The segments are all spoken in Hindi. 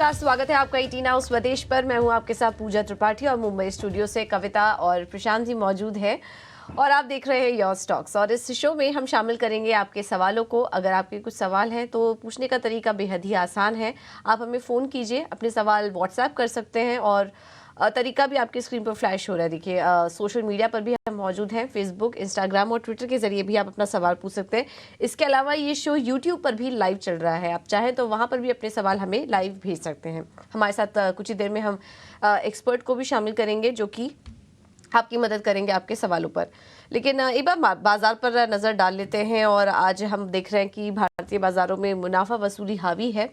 स्वागत है आपका 18 हाउस स्वदेश पर। मैं हूं आपके साथ पूजा त्रिपाठी और मुंबई स्टूडियो से कविता और प्रशांत जी मौजूद है और आप देख रहे हैं योर स्टॉक्स। और इस शो में हम शामिल करेंगे आपके सवालों को। अगर आपके कुछ सवाल हैं तो पूछने का तरीका बेहद ही आसान है। आप हमें फ़ोन कीजिए, अपने सवाल व्हाट्सएप कर सकते हैं और तरीका भी आपकी स्क्रीन पर फ्लैश हो रहा है। देखिए, सोशल मीडिया पर भी हम मौजूद हैं, फेसबुक, इंस्टाग्राम और ट्विटर के जरिए भी आप अपना सवाल पूछ सकते हैं। इसके अलावा ये शो यूट्यूब पर भी लाइव चल रहा है, आप चाहें तो वहाँ पर भी अपने सवाल हमें लाइव भेज सकते हैं। हमारे साथ कुछ ही देर में हम एक्सपर्ट को भी शामिल करेंगे जो कि आपकी मदद करेंगे आपके सवालों पर। लेकिन एक बार बाजार पर नज़र डाल लेते हैं और आज हम देख रहे हैं कि भारतीय बाजारों में मुनाफा वसूली हावी है।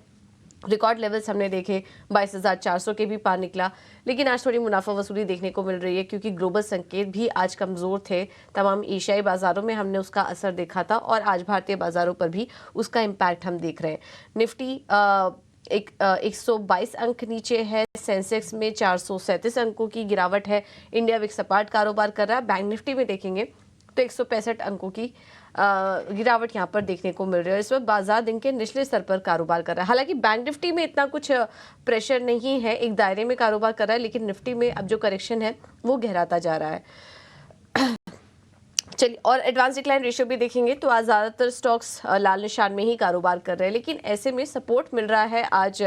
रिकॉर्ड लेवल्स हमने देखे, 22,400 के भी पार निकला। लेकिन आज थोड़ी मुनाफा वसूली देखने को मिल रही है क्योंकि ग्लोबल संकेत भी आज कमज़ोर थे। तमाम एशियाई बाज़ारों में हमने उसका असर देखा था और आज भारतीय बाज़ारों पर भी उसका इम्पैक्ट हम देख रहे हैं। निफ्टी 122 अंक नीचे है, सेंसेक्स में 437 अंकों की गिरावट है। इंडिया विक्स सपाट कारोबार कर रहा है। बैंक निफ्टी में देखेंगे तो 165 अंकों की गिरावट यहाँ पर देखने को मिल रही है। इस वक्त बाजार दिन के निचले स्तर पर कारोबार कर रहा है। हालांकि बैंक निफ्टी में इतना कुछ प्रेशर नहीं है, एक दायरे में कारोबार कर रहा है, लेकिन निफ्टी में अब जो करेक्शन है वो गहराता जा रहा है। चलिए, और एडवांस डिक्लाइन रेशियो भी देखेंगे तो आज ज़्यादातर स्टॉक्स लाल निशान में ही कारोबार कर रहे हैं। लेकिन ऐसे में सपोर्ट मिल रहा है आज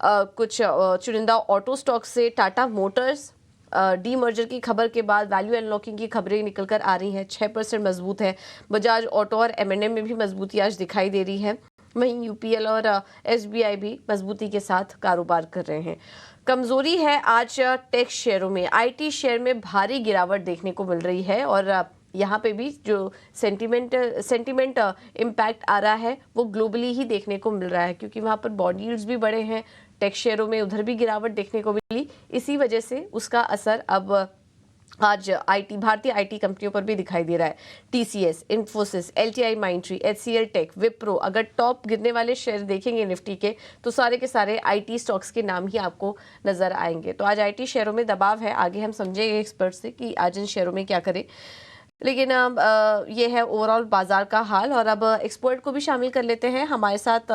कुछ चुनिंदा ऑटो स्टॉक से। टाटा मोटर्स डी मर्जर की खबर के बाद वैल्यू अनलॉकिंग की खबरें निकल कर आ रही हैं, 6% मजबूत है। बजाज ऑटो और M&M में भी मजबूती आज दिखाई दे रही है। वहीं यूपीएल और SBI भी मजबूती के साथ कारोबार कर रहे हैं। कमजोरी है आज टेक शेयरों में, IT शेयर में भारी गिरावट देखने को मिल रही है और यहाँ पे भी जो सेंटिमेंट इम्पैक्ट आ रहा है वो ग्लोबली ही देखने को मिल रहा है क्योंकि वहाँ पर बॉन्ड यील्ड्स भी बढ़े हैं। टेक शेयरों में उधर भी गिरावट देखने को मिली। इसी वजह से उसका असर अब आज भारतीय IT कंपनियों पर भी दिखाई दे रहा है। TCS, Infosys, LTI Mindtree, HCL tech, Wipro, अगर टॉप गिरने वाले शेयर देखेंगे निफ्टी के तो सारे के सारे IT स्टॉक्स के नाम ही आपको नजर आएंगे। तो आज IT शेयरों में दबाव है। आगे हम समझेंगे एक्सपर्ट से कि आज इन शेयरों में क्या करें। लेकिन ये है ओवरऑल बाजार का हाल। और अब एक्सपर्ट को भी शामिल कर लेते हैं। हमारे साथ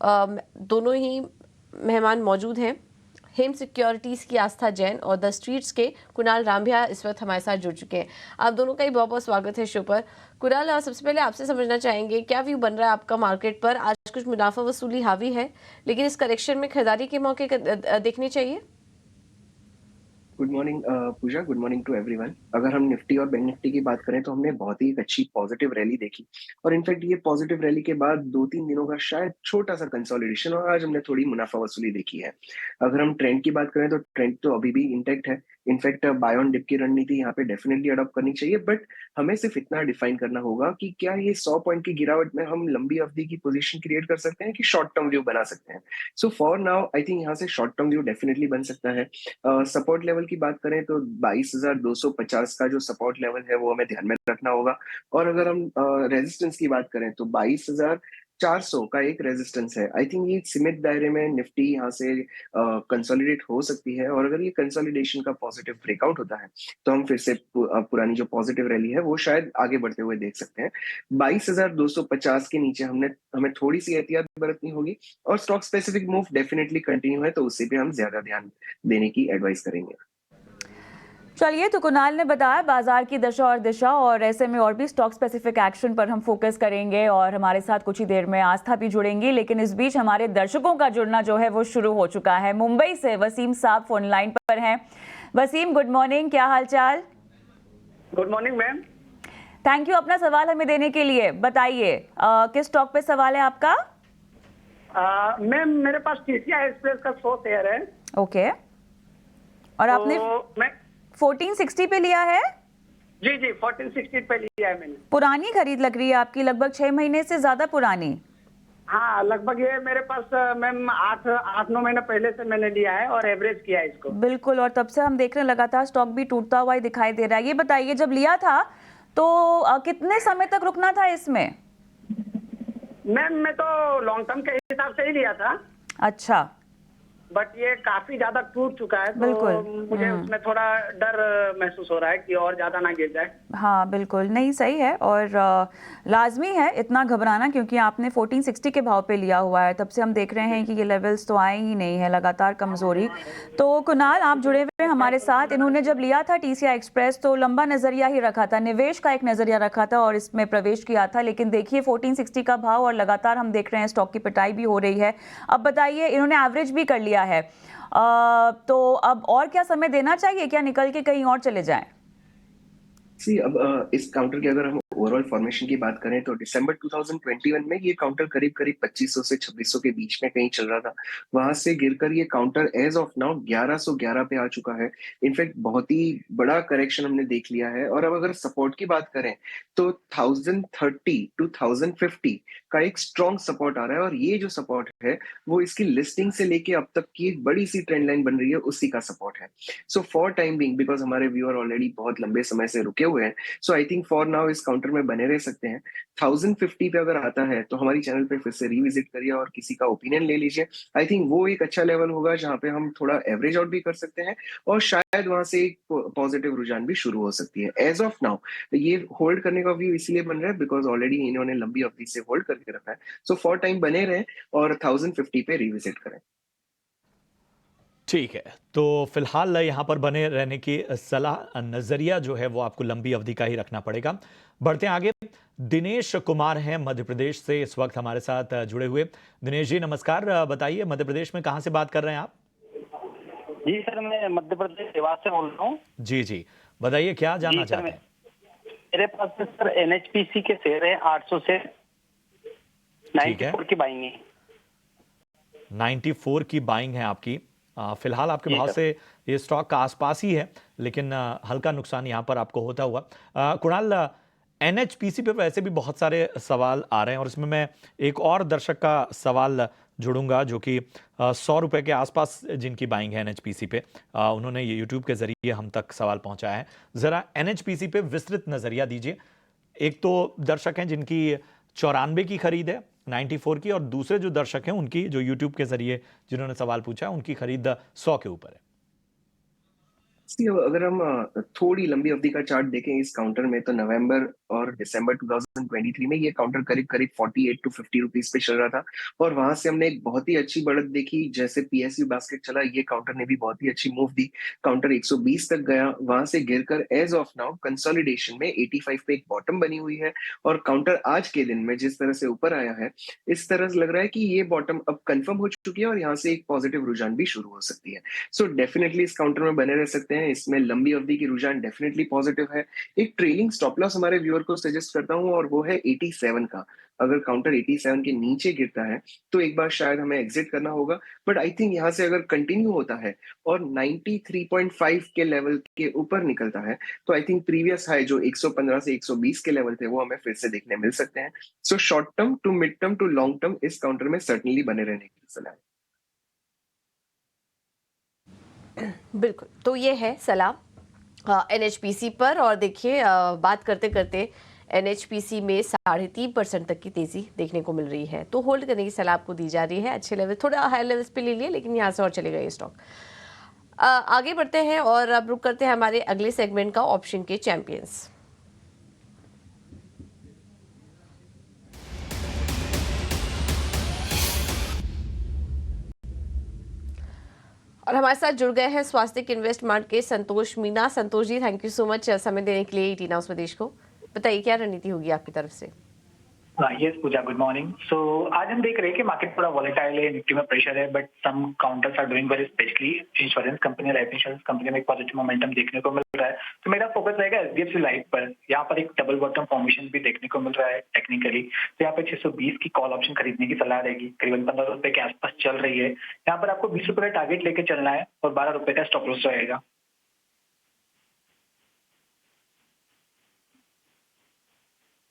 दोनों ही मेहमान मौजूद हैं। हेम सिक्योरिटीज़ की आस्था जैन और द स्ट्रीट्स के कुणाल रामभिया इस वक्त हमारे साथ जुड़ चुके हैं। आप दोनों का ही बहुत बहुत स्वागत है शो पर। कुणाल, सबसे पहले आपसे समझना चाहेंगे क्या व्यू बन रहा है आपका मार्केट पर। आज कुछ मुनाफा वसूली हावी है, लेकिन इस करेक्शन में खरीदारी के मौके देखने चाहिए। Good morning Puja, good morning to everyone. अगर हम निफ्टी और बैंक निफ्टी की बात करें तो हमने बहुत ही एक अच्छी पॉजिटिव रैली देखी और इनफैक्ट ये पॉजिटिव रैली के बाद 2-3 दिनों का शायद छोटा सा कंसोलिडेशन और आज हमने थोड़ी मुनाफा वसूली देखी है। अगर हम ट्रेंड की बात करें तो ट्रेंड तो अभी भी इंटैक्ट है। इनफैक्ट बाय ऑन डिप की रणनीति यहाँ पे डेफिनेटली अडॉप्ट करनी चाहिए, बट हमें सिर्फ इतना डिफाइन करना होगा कि क्या ये 100 पॉइंट की गिरावट में हम लंबी अवधि की पोजीशन क्रिएट कर सकते हैं कि शॉर्ट टर्म व्यू बना सकते हैं। So for now I think यहाँ से शॉर्ट टर्म व्यू डेफिनेटली बन सकता है। सपोर्ट लेवल की बात करें तो 22,250 का जो सपोर्ट लेवल है वो हमें ध्यान में रखना होगा। और अगर हम रेजिस्टेंस की बात करें तो 22,400 का एक रेजिस्टेंस है। आई थिंक ये सीमित दायरे में निफ्टी यहाँ से कंसोलिडेट हो सकती है और अगर ये कंसोलिडेशन का पॉजिटिव ब्रेकआउट होता है तो हम फिर से पुरानी जो पॉजिटिव रैली है वो शायद आगे बढ़ते हुए देख सकते हैं। 22,250 के नीचे हमें थोड़ी सी एहतियात बरतनी होगी और stock specific move definitely continue है तो उससे भी हम ज्यादा ध्यान देने की एडवाइस करेंगे। चलिए, तो कुणाल ने बताया बाजार की दशा और दिशा, और ऐसे में और भी स्टॉक स्पेसिफिक एक्शन पर हम फोकस करेंगे और हमारे साथ कुछ ही देर में आस्था भी जुड़ेंगी। लेकिन इस बीच हमारे दर्शकों का जुड़ना जो है वो शुरू हो चुका है। मुंबई से वसीम साहब फोन लाइन पर हैं। वसीम, गुड मॉर्निंग, क्या हाल चाल? Good morning ma'am. Thank you अपना सवाल हमें देने के लिए। बताइए किस स्टॉक पे सवाल है आपका? मैम मेरे पास TCI एक्सप्रेस का 100 शेयर है। ओके, और तो आपने मैं 1460 पे लिया है? जी 1460 पे लिया है मैंने। पुरानी खरीद लग रही है आपकी, लगभग 6 महीने से ज्यादा पुरानी। हाँ, लगभग ये मेरे पास मैम 8-9 महीने पहले से मैंने लिया है और एवरेज किया है इसको। बिल्कुल, और तब से हम देख रहे हैं लगातार स्टॉक भी टूटता हुआ ही दिखाई दे रहा है। ये बताइए, जब लिया था तो कितने समय तक रुकना था इसमें? मैम मैं तो लॉन्ग टर्म के हिसाब से ही लिया था। अच्छा, बट ये काफी ज्यादा टूट चुका है, तो बिल्कुल। मुझे उसमें थोड़ा डर महसूस हो रहा है कि और ज्यादा ना गिर जाए। हाँ बिल्कुल, नहीं सही है और लाजमी है इतना घबराना, क्योंकि आपने 1460 के भाव पे लिया हुआ है, तब से हम देख रहे हैं कि ये लेवल्स तो आए ही नहीं है, लगातार कमजोरी। तो कुणाल आप जुड़े हुए हैं हमारे साथ, इन्होंने जब लिया था टीसीआई एक्सप्रेस तो लंबा नजरिया ही रखा था, निवेश का एक नजरिया रखा था और इसमें प्रवेश किया था, लेकिन देखिए 1460 का भाव और लगातार हम देख रहे हैं स्टॉक की पिटाई भी हो रही है। अब बताइए, इन्होंने एवरेज भी कर लिया है, तो अब और क्या समय देना चाहिए, क्या निकल के कहीं और चले जाएं? सी अब इस काउंटर की अगर हम ओवरऑल फॉर्मेशन की बात करें तो दिसंबर 2021 में ये काउंटर करीब करीब 2500 से 2600 के बीच में कहीं चल रहा था। वहां से गिरकर ये काउंटर एज ऑफ नाउ 1111 पे आ चुका है। इनफैक्ट बहुत ही बड़ा करेक्शन हमने देख लिया है। और अब अगर सपोर्ट की बात करें तो 1030 टू 1050 का एक स्ट्रॉन्ग सपोर्ट आ रहा है, और ये जो सपोर्ट है वो इसकी लिस्टिंग से लेके अब तक की एक बड़ी सी ट्रेंड लाइन बन रही है, उसी का सपोर्ट है। So for time being, because हमारे व्यूअर ऑलरेडी बहुत लंबे समय से रुके हुए हैं, सो आई थिंक फॉर नाउ इस काउंटर में बने रह सकते हैं। 1050 पे अगर आता है तो हमारी चैनल पे फिर से रिविजिट करिए और किसी का ओपिनियन ले लीजिए। आई थिंक वो एक अच्छा लेवल होगा जहां पे हम थोड़ा एवरेज आउट भी कर सकते हैं, और शायद वहां से एक पॉजिटिव रुझान भी शुरू हो सकती है। एज ऑफ नाउ ये होल्ड करने का व्यू इसलिए बन रहा है बिकॉज ऑलरेडी इन्होंने लंबी अवधि से होल्ड करके रखा है। सो फॉर टाइम बने रहें और 1050 पे रिविजिट करें। ठीक है, तो फिलहाल यहाँ पर बने रहने की सलाह, नजरिया जो है वो आपको लंबी अवधि का ही रखना पड़ेगा। बढ़ते हैं आगे। दिनेश कुमार हैं मध्य प्रदेश से इस वक्त हमारे साथ जुड़े हुए। दिनेश जी नमस्कार, बताइए मध्य प्रदेश में कहां से बात कर रहे हैं आप? जी सर, मैं मध्य प्रदेश देवास से बोल रहा हूँ। जी जी, बताइए क्या जानना चाहते हैं? मेरे पास सर एनएचपीसी के शेयर है 800 से 94 की बाइंग है। 94 की बाइंग है आपकी। फिलहाल आपके भाव से ये स्टॉक का आसपास ही है, लेकिन हल्का नुकसान यहाँ पर आपको होता हुआ। कुणाल, एनएचपीसी पे वैसे भी बहुत सारे सवाल आ रहे हैं और इसमें मैं एक और दर्शक का सवाल जोड़ूंगा जो कि 100 रुपए के आसपास जिनकी बाइंग है एनएचपीसी पे। उन्होंने ये यूट्यूब के जरिए हम तक सवाल पहुंचाया है। जरा एनएचपीसी पे विस्तृत नजरिया दीजिए। एक तो दर्शक हैं जिनकी 94 की खरीद है 94 की, और दूसरे जो दर्शक हैं उनकी जो यूट्यूब के जरिए जिन्होंने सवाल पूछा उनकी खरीद 100 के ऊपर है। अगर हम थोड़ी लंबी अवधि का चार्ट देखें इस काउंटर में, तो नवंबर और दिसंबर 2023 में ये काउंटर करीब करीब 48 टू 50 रुपीज पे चल रहा था, और वहां से हमने एक बहुत ही अच्छी बढ़त देखी। जैसे पीएसयू बास्केट चला, ये काउंटर ने भी बहुत ही अच्छी मूव दी, काउंटर 120 तक गया, वहां से गिरकर एज ऑफ नाउ कंसोलिडेशन में 85 पे एक बॉटम बनी हुई है, और काउंटर आज के दिन में जिस तरह से ऊपर आया है, इस तरह से लग रहा है कि ये बॉटम अब कंफर्म हो चुकी है और यहाँ से एक पॉजिटिव रुझान भी शुरू हो सकती है। सो डेफिनेटली इस काउंटर में बने रह सकते हैं। इसमें लंबी अवधि की रुझान डेफिनेटली पॉजिटिव है। एक ट्रेलिंग स्टॉप लॉस हमारे व्यूअर को सजेस्ट करता हूं, और वो है 87 का। अगर काउंटर 87 के नीचे गिरता है तो एक बार शायद हमें एग्जिट करना होगा, बट आई थिंक यहां से अगर कंटिन्यू होता है और 93.5 के लेवल के ऊपर निकलता है तो आई थिंक प्रीवियस हाई जो 115 से 120 के लेवल थे वो हमें फिर से देखने मिल सकते हैं। So short term to mid term to long term इस काउंटर में सर्टनली बने रहने की सलाह है। बिल्कुल, तो ये है सलाह एनएचपीसी पर। और देखिए बात करते करते एनएचपीसी में 3.5% तक की तेजी देखने को मिल रही है, तो होल्ड करने की सलाह आपको दी जा रही है। अच्छे लेवल, थोड़ा हाई लेवल्स पे ले लिए, लेकिन यहाँ से और चलेगा ये स्टॉक। आगे बढ़ते हैं और अब रुक करते हैं हमारे अगले सेगमेंट का, ऑप्शन के चैंपियंस। और हमारे साथ जुड़ गए हैं स्वास्तिक इन्वेस्टमेंट के संतोष Meena. Santosh ji, thank you so much समय देने के लिए ईटी नाउ स्वदेश को। बताइए क्या रणनीति होगी आपकी तरफ से? यस पूजा, गुड मॉर्निंग। सो आज हम देख रहे हैं कि मार्केट थोड़ा वॉलेटाइल है, निफ्टी में प्रेशर है, but some counters are doing very, especially insurance company, life insurance company में एक पॉजिटिव मोमेंटम देखने को मिल रहा है। तो मेरा फोकस रहेगा एचडीएफसी लाइफ पर। यहाँ पर एक डबल बॉटम फॉर्मेशन भी देखने को मिल रहा है टेक्निकली, तो यहाँ पे 620 की कॉल ऑप्शन खरीदने की सलाह रहेगी। करीबन 15 रुपए के आसपास चल रही है। यहाँ पर आपको 20 रुपए का टारगेट लेके चलना है और 12 रुपए का स्टॉप लॉस रहेगा।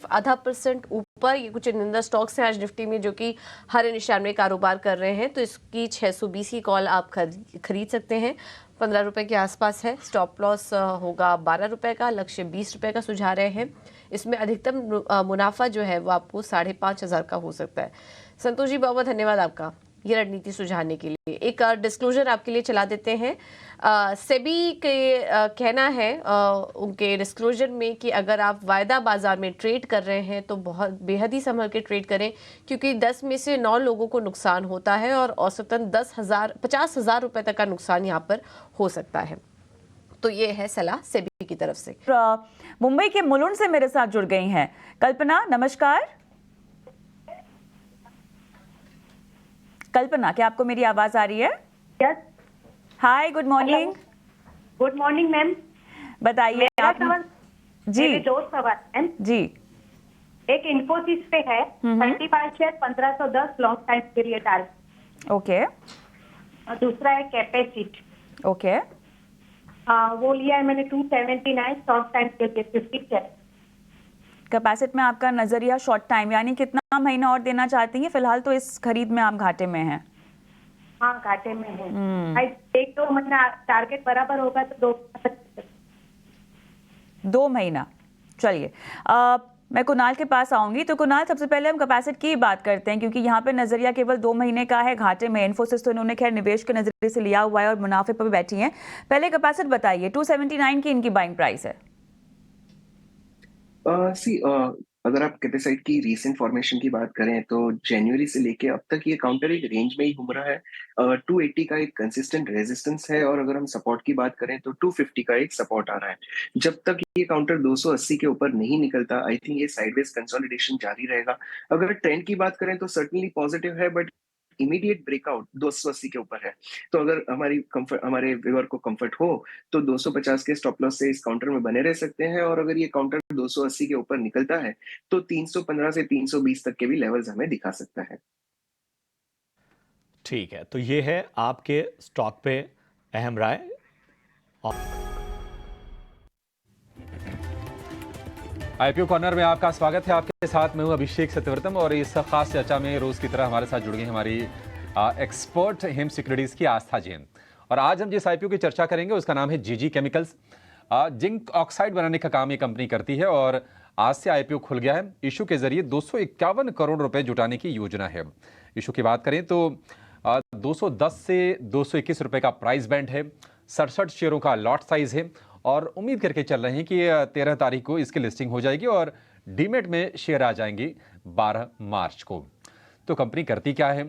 % ऊपर ये कुछ चुनिंदा स्टॉक्स हैं आज निफ्टी में जो कि हर निशान में कारोबार कर रहे हैं, तो इसकी 620 की कॉल आप खरीद सकते हैं। 15 रुपए के आसपास है, स्टॉप लॉस होगा 12 रुपए का, लक्ष्य 20 रुपए का सुझा रहे हैं। इसमें अधिकतम मुनाफा जो है वो आपको 5,500 का हो सकता है। संतोष जी, बहुत बहुत धन्यवाद आपका। ये रणनीति सुझाने के लिए। एक डिस्क्लोजर आपके लिए चला देते हैं। सेबी के कहना है उनके डिस्क्लोजर में कि अगर आप वायदा बाजार में ट्रेड कर रहे हैं तो बहुत बेहद ही संभल के ट्रेड करें, क्योंकि 10 में से 9 लोगों को नुकसान होता है और औसतन 50,000 रुपए तक का नुकसान यहाँ पर हो सकता है। तो ये है सलाह सेबी की तरफ से। मुंबई के मुलुंड से मेरे साथ जुड़ गई हैं कल्पना। नमस्कार कल्पना, क्या आपको मेरी आवाज आ रही है? Yes. Hi, good morning. Good morning ma'am. बताइए आप। जी मेरे दो सवाल मैम। जी। एक इन्फोसिस पे है 35 share 1510 long time period target. Okay. और दूसरा है कैपेसिट। ओके। वो लिया है मैंने 279 शॉर्ट टाइम के लिए 50 शेयर। कैपेसिट में आपका नजरिया शॉर्ट टाइम यानी कितना महीना और देना चाहती हैं? फिलहाल तो इस खरीद में आप घाटे में हैं। हाँ, घाटे में है। 1-2 महीना टारगेट बराबर होगा तो 2 महीना। चलिए मैं कुणाल के पास आऊंगी। तो कुणाल, सबसे पहले हम कैपेसिट की बात करते हैं, क्योंकि यहाँ पे नजरिया केवल 2 महीने का है घाटे में। इन्फोसिस तो इन्होंने खैर निवेश के नजरिए से लिया हुआ है और मुनाफे पर भी बैठी हैं। पहले कैपेसिट बताइए, 279 की इनकी बाइंग प्राइस है। अगर आप कैपेसाइट की रीसेंट फॉर्मेशन की बात करें तो जनवरी से लेके अब तक ये काउंटर एक रेंज में ही घूम रहा है। 280 का एक कंसिस्टेंट रेजिस्टेंस है और अगर हम सपोर्ट की बात करें तो 250 का एक सपोर्ट आ रहा है। जब तक ये काउंटर 280 के ऊपर नहीं निकलता, आई थिंक ये साइडवेज कंसोलिडेशन जारी रहेगा। अगर ट्रेंड की बात करें तो सर्टनली पॉजिटिव है, बट इमीडिएट ब्रेकआउट 280 के ऊपर है। तो अगर हमारे व्यूअर को कंफर्ट हो तो 250 के स्टॉप लॉस से इस काउंटर में बने रह सकते हैं, और अगर ये काउंटर 280 के ऊपर निकलता है तो 315 से 320 तक के भी लेवल्स हमें दिखा सकता है। ठीक है, तो ये है आपके स्टॉक पे अहम राय। आईपीओ कॉर्नर में आपका स्वागत है। आपके साथ मैं हूं अभिषेक सत्यव्रतम और इस खास चर्चा में रोज की तरह हमारे साथ जुड़ गई हमारी एक्सपर्ट हिम सिक्योरिटीज की आस्था जैन। और आज हम जिस आईपीओ की चर्चा करेंगे उसका नाम है जीजी केमिकल्स। जिंक ऑक्साइड बनाने का काम ये कंपनी करती है और आज से आईपीओ खुल गया है। इशू के जरिए 251 करोड़ रुपए जुटाने की योजना है। इशू की बात करें तो 210 से 221 रुपए का प्राइस बैंड है। 67 शेयरों का लॉट साइज है और उम्मीद करके चल रहे हैं कि 13 तारीख को इसकी लिस्टिंग हो जाएगी और डीमेट में शेयर आ जाएंगे 12 मार्च को। तो कंपनी करती क्या है,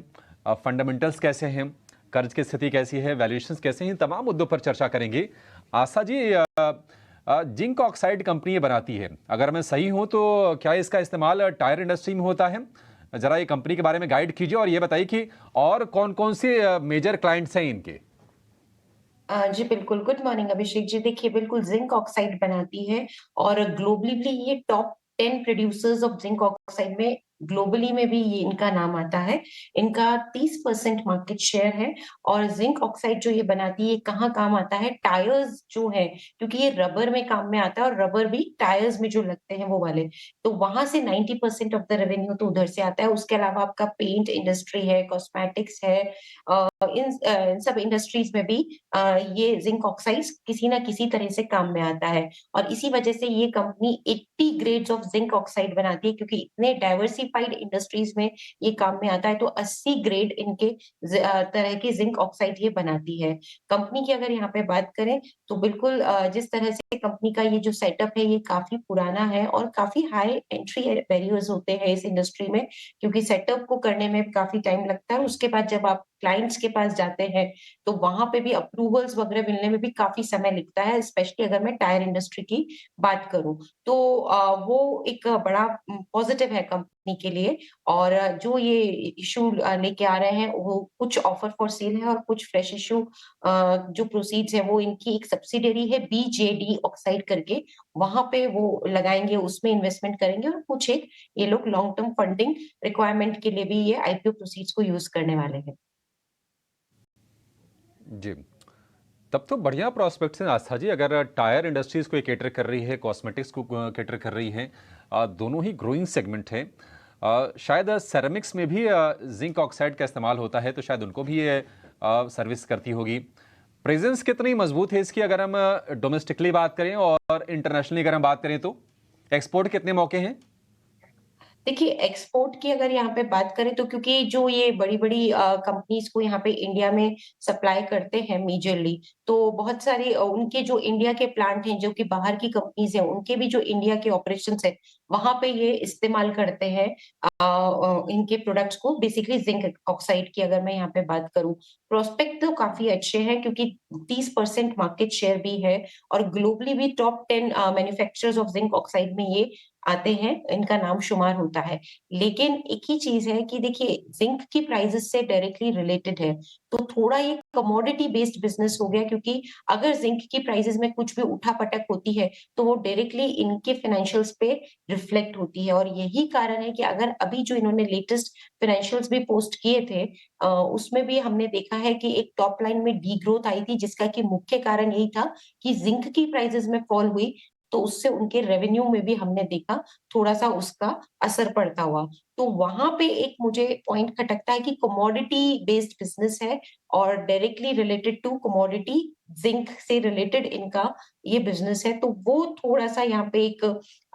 फंडामेंटल्स कैसे हैं, कर्ज की स्थिति कैसी है, वैल्यूएशंस कैसे हैं, तमाम मुद्दों पर चर्चा करेंगे। Asha ji, zinc oxide company बनाती है, अगर मैं सही हूं तो क्या इसका इस्तेमाल टायर इंडस्ट्री में होता है? जरा ये कंपनी के बारे में गाइड कीजिए और ये बताइए कि और कौन कौन से मेजर क्लाइंट्स हैं इनके। जी बिल्कुल। Good morning Abhishek ji. देखिए, बिल्कुल जिंक ऑक्साइड बनाती है और ग्लोबली ये top 10 producers of zinc oxide में ग्लोबली में भी ये इनका नाम आता है। इनका 30% मार्केट शेयर है। और जिंक ऑक्साइड जो ये बनाती है कहाँ काम आता है? टायर्स जो है, क्योंकि ये रबर में काम में आता है और रबर भी टायर्स में जो लगते हैं वो वाले, तो वहां से 90% ऑफ द रेवेन्यू तो उधर से आता है। उसके अलावा आपका पेंट इंडस्ट्री है, कॉस्मेटिक्स है, इन सब इंडस्ट्रीज में भी ये जिंक ऑक्साइड किसी ना किसी तरह से काम में आता है। और इसी वजह से ये company 80 grades of zinc oxide बनाती है, क्योंकि इतने डाइवर्सिफाइड इंडस्ट्रीज में ये काम में आता है। तो 80 ग्रेड इनके तरह के जिंक ऑक्साइड ये बनाती है। कंपनी की अगर यहाँ पे बात करें तो बिल्कुल जिस तरह से कंपनी का ये जो सेटअप है ये काफी पुराना है और काफी हाई एंट्री बैरियर्स होते हैं इस इंडस्ट्री में, क्योंकि सेटअप को करने में काफी टाइम लगता है। उसके बाद जब आप क्लाइंट्स के पास जाते हैं तो वहां पे भी अप्रूवल्स वगैरह मिलने में भी काफी समय लगता है, स्पेशली अगर मैं टायर इंडस्ट्री की बात करूं तो वो एक बड़ा पॉजिटिव है कंपनी के लिए। और जो ये इशू लेके आ रहे हैं वो कुछ ऑफर फॉर सेल है और कुछ फ्रेश इशू जो प्रोसीड्स है वो इनकी एक सब्सिडियरी है बीजेडी ऑक्साइड करके, वहां पे वो लगाएंगे, उसमें इन्वेस्टमेंट करेंगे। और कुछ एक ये लोग लॉन्ग टर्म फंडिंग रिक्वायरमेंट के लिए भी ये आईपीओ प्रोसीड्स को यूज करने वाले हैं। जी, तब तो बढ़िया प्रोस्पेक्ट्स हैं आस्था जी। अगर टायर इंडस्ट्रीज को कैटर कर रही है, कॉस्मेटिक्स को कैटर कर रही है, दोनों ही ग्रोइंग सेगमेंट है। शायद सेरेमिक्स में भी जिंक ऑक्साइड का इस्तेमाल होता है, तो शायद उनको भी ये सर्विस करती होगी। प्रेजेंस कितनी मजबूत है इसकी, अगर हम डोमेस्टिकली बात करें और इंटरनेशनली अगर हम बात करें तो एक्सपोर्ट कितने मौके हैं? देखिए एक्सपोर्ट की अगर यहाँ पे बात करें तो क्योंकि जो ये बड़ी-बड़ी कंपनीज़ को यहाँ पे इंडिया में सप्लाई करते हैं मेजरली, तो बहुत सारे उनके जो इंडिया के प्लांट हैं, जो कि बाहर की कंपनीज़ हैं, उनके भी जो इंडिया के ऑपरेशंस हैं, वहाँ पे ये इस्तेमाल करते हैं इनके प्रोडक्ट्स को बेसिकली ज़िंक ऑक्साइड की अगर मैं यहाँ पे बात करूँ। प्रोस्पेक्ट तो काफ़ी अच्छे हैं क्योंकि 30% मार्केट शेयर भी है और ग्लोबली भी top 10 manufacturers of zinc oxide में ये आते हैं, इनका नाम शुमार होता है। लेकिन एक ही चीज़ है कि देखिए ज़िंक की प्राइसेज़ से डायरेक्टली रिलेटेड है, तो थोड़ा ये कमोडिटी बेस्ड बिज़नेस हो गया क्योंकि अगर ज़िंक की प्राइसेज़ में कुछ भी उठा-पटक होती है, तो वो डायरेक्टली इनके फाइनेंशियल्स पे रिफ्लेक्ट होती है और यही कारण है कि अगर अभी जो इन्होंने लेटेस्ट फाइनेंशियल्स भी पोस्ट किए थे उसमें भी हमने देखा है कि एक टॉप लाइन में डीग्रोथ आई थी जिसका कि मुख्य कारण यही था कि ज़िंक की प्राइसेज़ में फॉल हुई तो उससे उनके रेवेन्यू में भी हमने देखा थोड़ा-सा उसका असर पड़ता हुआ। तो वहाँ पे एक मुझे पॉइंट खटकता है कि कमोडिटी बेस्ड बिज़नेस है और directly related to commodity zinc से रिलेटेड इनका ये बिज़नेस है। तो वो थोड़ा-सा यहाँ पे एक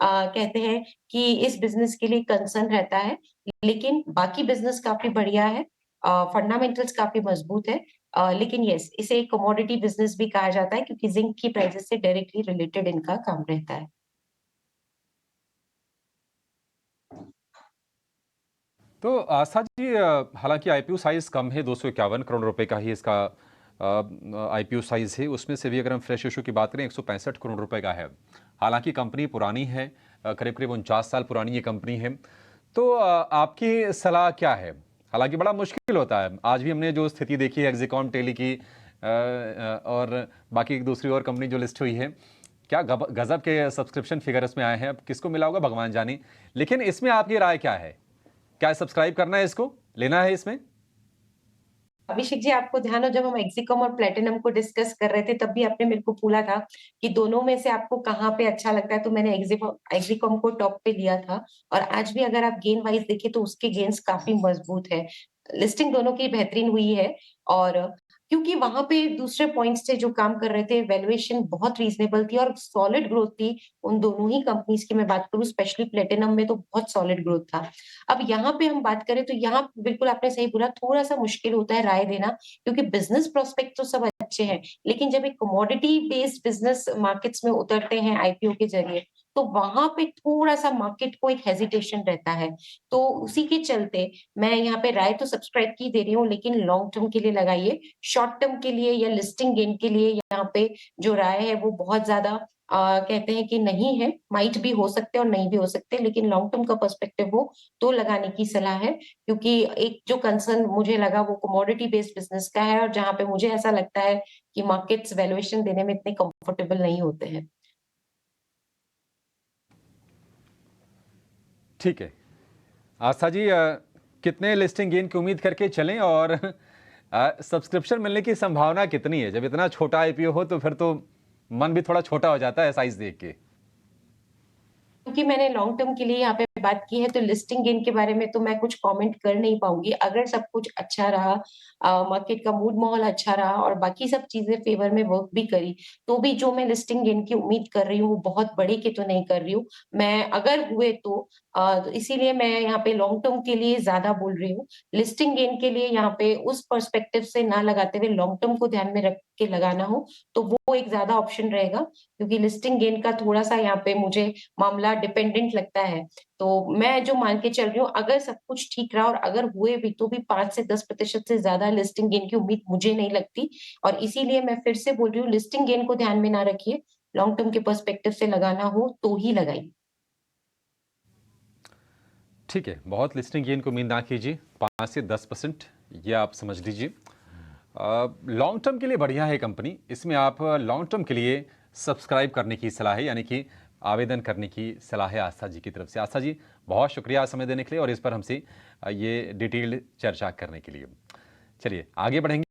कहते हैं कि इस बिज़नेस के लिए कंसर्न रहता है। लेकिन बाकी बिज़नेस काफ़ी बढ़िया है। फंडामेंटल्स काफ़ी मज़बूत है। लेकिन येस इसे एक कमोडिटी बिज़नेस भी कहा जाता है क्योंकि ज़िंक की प्राइसेज़ से डायरेक्टली रिलेटेड इनका काम रहता है। तो आस्था जी, हालांकि आईपीओ साइज़ कम है, 251 करोड़ रुपए का ही इसका आईपीओ साइज़ है। उसमें से भी अगर हम फ्रेश इशू की बात करें 165 करोड़ रुपए का है। हालांकि कंपनी पुरानी है, करीब-करीब 49 साल पुरानी ये कंपनी है। तो आपकी सलाह क्या है? हालांकि बड़ा मुश्किल होता है। आज भी हमने जो स्थिति देखी है एक्सिकॉन टेली की और बाकी एक दूसरी और कंपनी जो लिस्ट हुई है, क्या गजब के सब्सक्रिप्शन फिगर इसमें आए हैं। अब किसको मिला होगा भगवान जाने। लेकिन इसमें आपकी राय क्या है? क्या सब्सक्राइब करना है, इसको लेना है इसमें? अभिषेक जी आपको ध्यान हो जब हम एक्सिकॉम और प्लैटिनम को डिस्कस कर रहे थे तब भी आपने मेरे को पूछा था कि दोनों में से आपको कहाँ पे अच्छा लगता है तो मैंने एक्सिकॉम को टॉप पे लिया था और आज भी अगर आप गेन वाइज देखें तो उसके गेन्स काफी मजबूत है। लिस्टिंग दोनों की बेहतरीन हुई है और क्योंकि वहां पे दूसरे पॉइंट्स थे जो काम कर रहे थे वैल्यूएशन बहुत रीजनेबल थी और सॉलिड ग्रोथ थी उन दोनों ही कंपनीज की मैं बात करूं स्पेशली प्लेटिनम में तो बहुत सॉलिड ग्रोथ था। अब यहाँ पे हम बात करें तो यहाँ बिल्कुल आपने सही बोला थोड़ा सा मुश्किल होता है राय देना क्योंकि बिजनेस प्रोस्पेक्ट तो सब अच्छे हैं लेकिन जब एक कमोडिटी बेस्ड बिजनेस मार्केट्स में उतरते हैं आईपीओ के जरिए तो वहां पे थोड़ा सा मार्केट को एक हेजिटेशन रहता है। तो उसी के चलते मैं यहाँ पे राय तो सब्सक्राइब की दे रही हूँ लेकिन लॉन्ग टर्म के लिए लगाइए। शॉर्ट टर्म के लिए या लिस्टिंग गेन के लिए यहाँ पे जो राय है वो बहुत ज्यादा कहते हैं कि नहीं है, माइट भी हो सकते हैं और नहीं भी हो सकते लेकिन लॉन्ग टर्म का पर्सपेक्टिव हो तो लगाने की सलाह है क्योंकि एक जो कंसर्न मुझे लगा वो कमोडिटी बेस्ड बिजनेस का है और जहां पे मुझे ऐसा लगता है कि मार्केट्स वैल्यूएशन देने में इतने कंफर्टेबल नहीं होते हैं। ठीक है आस्था जी, कितने लिस्टिंग गेन की उम्मीद करके चलें और सब्सक्रिप्शन मिलने की संभावना कितनी है? जब इतना छोटा आईपीओ हो तो फिर तो मन भी थोड़ा छोटा हो जाता है साइज देख के। क्योंकि मैंने लॉन्ग टर्म के लिए यहाँ पे बात की है तो लिस्टिंग गेन के बारे में तो मैं कुछ कमेंट कर नहीं पाऊंगी। अगर सब कुछ अच्छा रहा मार्केट का मूड माहौल अच्छा रहा और बाकी सब चीजें फेवर में वर्क भी करी तो भी जो मैं लिस्टिंग गेन की उम्मीद कर रही हूँ वो बहुत बड़े के तो नहीं कर रही हूँ मैं अगर हुए तो इसीलिए मैं यहाँ पे लॉन्ग टर्म के लिए ज्यादा बोल रही हूँ। लिस्टिंग गेन के लिए यहाँ पे उस पर्सपेक्टिव से ना लगाते हुए लॉन्ग टर्म को ध्यान में रख के लगाना हो तो वो एक ज्यादा ऑप्शन रहेगा क्योंकि लिस्टिंग गेन का थोड़ा सा यहाँ पे मुझे मामला डिपेंडेंट लगता है। तो मैं जो मान के चल रही हूँ अगर सब कुछ ठीक रहा और अगर हुए भी तो भी 5 से 10% से ज्यादा लिस्टिंग गेन की उम्मीद मुझे नहीं लगती और इसीलिए मैं फिर से बोल रही हूँ लिस्टिंग गेन को ध्यान में ना रखिए, लॉन्ग टर्म के पर्सपेक्टिव से लगाना हो तो ही लगाइए। ठीक है, बहुत लिस्टिंग गेन को उम्मीद ना कीजिए, 5 से 10% ये आप समझ लीजिए। लॉन्ग टर्म के लिए बढ़िया है कंपनी, इसमें आप लॉन्ग टर्म के लिए सब्सक्राइब करने की सलाह है, यानी कि आवेदन करने की सलाह है आस्था जी की तरफ से। आस्था जी बहुत शुक्रिया समय देने के लिए और इस पर हमसे ये डिटेल्ड चर्चा करने के लिए। चलिए आगे बढ़ेंगे।